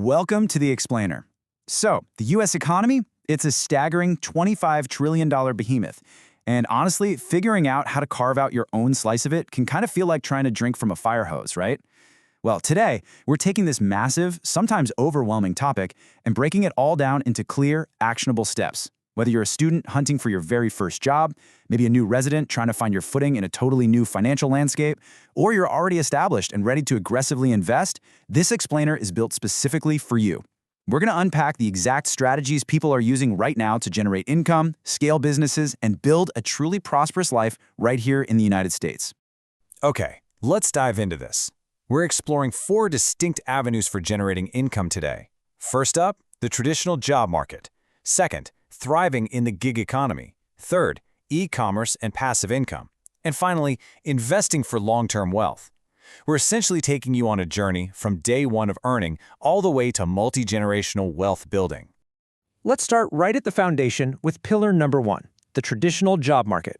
Welcome to The Explainer. So, the US economy, it's a staggering $25 trillion behemoth. And honestly, figuring out how to carve out your own slice of it can kind of feel like trying to drink from a fire hose, right? Well, today, we're taking this massive, sometimes overwhelming topic and breaking it all down into clear, actionable steps. Whether you're a student hunting for your very first job, maybe a new resident trying to find your footing in a totally new financial landscape, or you're already established and ready to aggressively invest, this explainer is built specifically for you. We're going to unpack the exact strategies people are using right now to generate income, scale businesses, and build a truly prosperous life right here in the United States. Okay, let's dive into this. We're exploring 4 distinct avenues for generating income today. First up, the traditional job market. Second, thriving in the gig economy. Third, e-commerce and passive income. And finally, investing for long-term wealth. We're essentially taking you on a journey from day one of earning all the way to multi-generational wealth building. Let's start right at the foundation with pillar number 1, the traditional job market.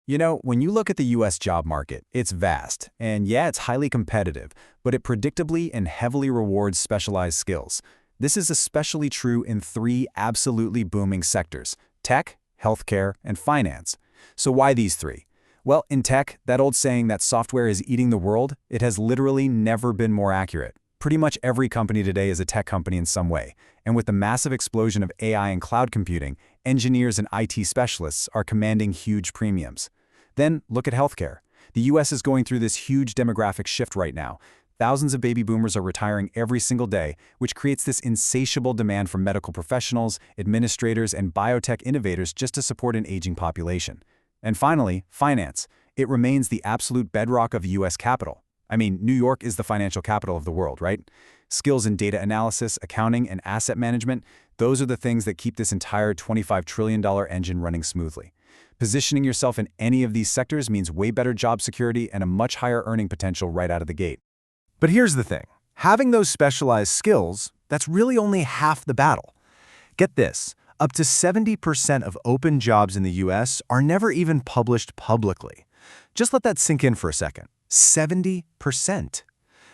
You know, when you look at the US job market, it's vast. And yeah, it's highly competitive, but it predictably and heavily rewards specialized skills. This is especially true in 3 absolutely booming sectors: tech, healthcare, and finance. So why these 3? Well, in tech, that old saying that software is eating the world, it has literally never been more accurate. Pretty much every company today is a tech company in some way. And with the massive explosion of AI and cloud computing, engineers and IT specialists are commanding huge premiums. Then look at healthcare. The US is going through this huge demographic shift right now. Thousands of baby boomers are retiring every single day, which creates this insatiable demand for medical professionals, administrators, and biotech innovators just to support an aging population. And finally, finance. It remains the absolute bedrock of US capital. I mean, New York is the financial capital of the world, right? Skills in data analysis, accounting, and asset management, those are the things that keep this entire $25 trillion engine running smoothly. Positioning yourself in any of these sectors means way better job security and a much higher earning potential right out of the gate. But here's the thing. Having those specialized skills, that's really only half the battle. Get this, up to 70% of open jobs in the US are never even published publicly. Just let that sink in for a second. 70%.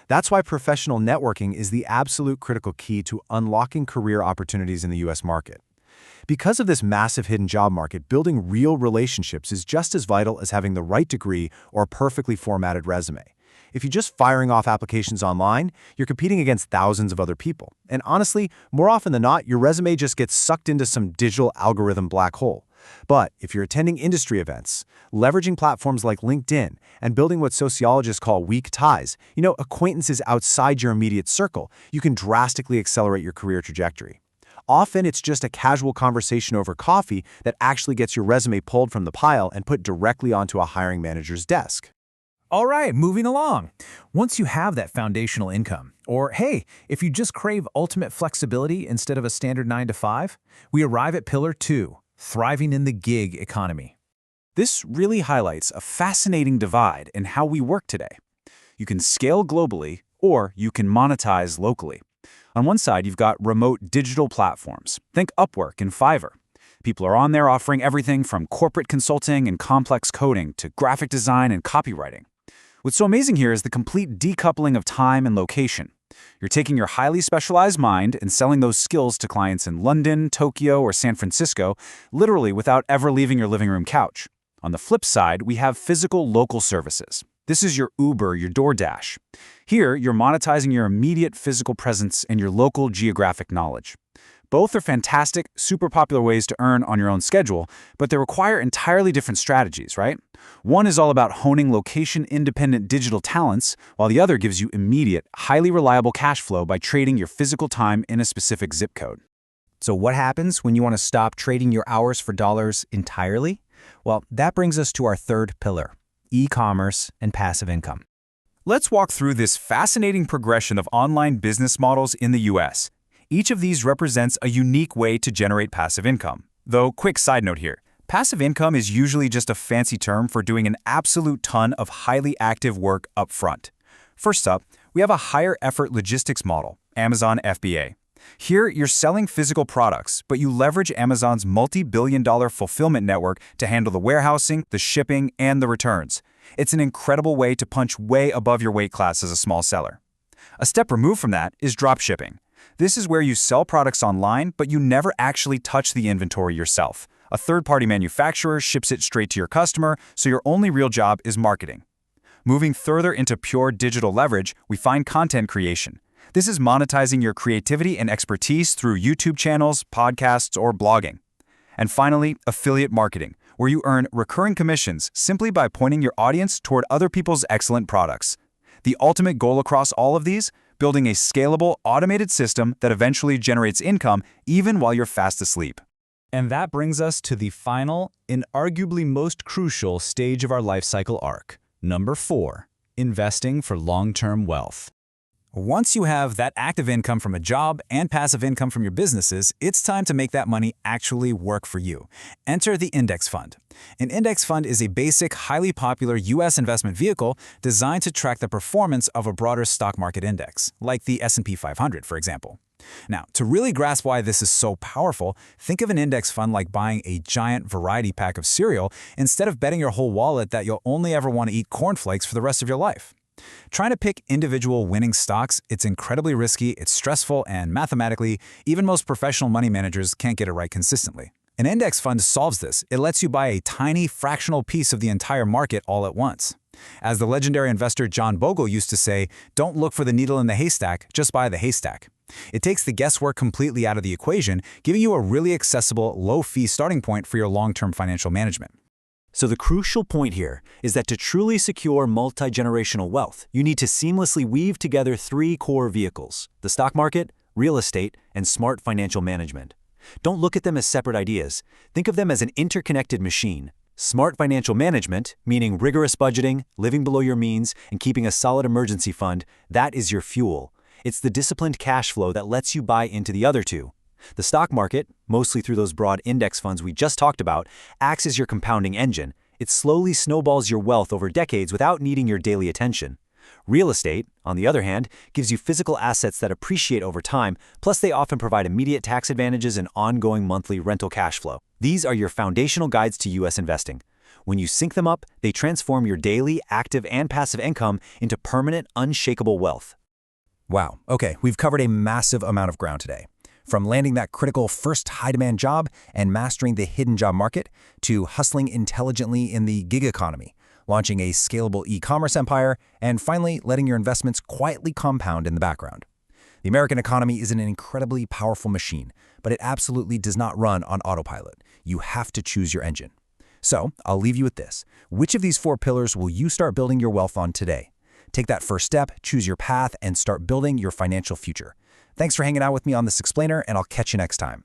That's why professional networking is the absolute critical key to unlocking career opportunities in the US market. Because of this massive hidden job market, building real relationships is just as vital as having the right degree or a perfectly formatted resume. If you're just firing off applications online, you're competing against thousands of other people. And honestly, more often than not, your resume just gets sucked into some digital algorithm black hole. But if you're attending industry events, leveraging platforms like LinkedIn, and building what sociologists call weak ties, acquaintances outside your immediate circle, you can drastically accelerate your career trajectory. Often, it's just a casual conversation over coffee that actually gets your resume pulled from the pile and put directly onto a hiring manager's desk. All right, moving along. Once you have that foundational income, or hey, if you just crave ultimate flexibility instead of a standard 9-to-5, we arrive at pillar 2, thriving in the gig economy. This really highlights a fascinating divide in how we work today. You can scale globally, or you can monetize locally. On one side, you've got remote digital platforms. Think Upwork and Fiverr. People are on there offering everything from corporate consulting and complex coding to graphic design and copywriting. What's so amazing here is the complete decoupling of time and location. You're taking your highly specialized mind and selling those skills to clients in London, Tokyo, or San Francisco, literally without ever leaving your living room couch. On the flip side, we have physical local services. This is your Uber, your DoorDash. Here, you're monetizing your immediate physical presence and your local geographic knowledge. Both are fantastic, super popular ways to earn on your own schedule, but they require entirely different strategies, right? One is all about honing location-independent digital talents, while the other gives you immediate, highly reliable cash flow by trading your physical time in a specific zip code. So what happens when you want to stop trading your hours for dollars entirely? Well, that brings us to our third pillar, e-commerce and passive income. Let's walk through this fascinating progression of online business models in the US. Each of these represents a unique way to generate passive income. Though, quick side note here, passive income is usually just a fancy term for doing an absolute ton of highly active work up front. First up, we have a higher effort logistics model, Amazon FBA. Here, you're selling physical products, but you leverage Amazon's multi-billion-dollar fulfillment network to handle the warehousing, the shipping, and the returns. It's an incredible way to punch way above your weight class as a small seller. A step removed from that is dropshipping. This is where you sell products online, but you never actually touch the inventory yourself. A third-party manufacturer ships it straight to your customer, so your only real job is marketing. Moving further into pure digital leverage, we find content creation. This is monetizing your creativity and expertise through YouTube channels, podcasts, or blogging. And finally, affiliate marketing, where you earn recurring commissions simply by pointing your audience toward other people's excellent products. The ultimate goal across all of these? Building a scalable, automated system that eventually generates income even while you're fast asleep. And that brings us to the final and arguably most crucial stage of our life cycle arc. Number 4, investing for long-term wealth. Once you have that active income from a job and passive income from your businesses, it's time to make that money actually work for you. Enter the index fund. An index fund is a basic, highly popular U.S. investment vehicle designed to track the performance of a broader stock market index, like the S&P 500, for example. Now, to really grasp why this is so powerful, think of an index fund like buying a giant variety pack of cereal instead of betting your whole wallet that you'll only ever want to eat cornflakes for the rest of your life. Trying to pick individual winning stocks, it's incredibly risky, it's stressful, and mathematically, even most professional money managers can't get it right consistently. An index fund solves this. It lets you buy a tiny, fractional piece of the entire market all at once. As the legendary investor John Bogle used to say, don't look for the needle in the haystack, just buy the haystack. It takes the guesswork completely out of the equation, giving you a really accessible, low-fee starting point for your long-term financial management. So the crucial point here is that to truly secure multi-generational wealth, you need to seamlessly weave together 3 core vehicles: the stock market, real estate, and smart financial management. Don't look at them as separate ideas. Think of them as an interconnected machine. Smart financial management, meaning rigorous budgeting, living below your means, and keeping a solid emergency fund, that is your fuel. It's the disciplined cash flow that lets you buy into the other 2. The stock market, mostly through those broad index funds we just talked about, acts as your compounding engine. It slowly snowballs your wealth over decades without needing your daily attention. Real estate, on the other hand, gives you physical assets that appreciate over time, plus they often provide immediate tax advantages and ongoing monthly rental cash flow. These are your foundational guides to U.S. investing. When you sync them up, they transform your daily, active, and passive income into permanent, unshakable wealth. Wow, okay, we've covered a massive amount of ground today. From landing that critical first high-demand job and mastering the hidden job market, to hustling intelligently in the gig economy, launching a scalable e-commerce empire, and finally letting your investments quietly compound in the background. The American economy is an incredibly powerful machine, but it absolutely does not run on autopilot. You have to choose your engine. So, I'll leave you with this. Which of these 4 pillars will you start building your wealth on today? Take that first step, choose your path, and start building your financial future. Thanks for hanging out with me on this explainer, and I'll catch you next time.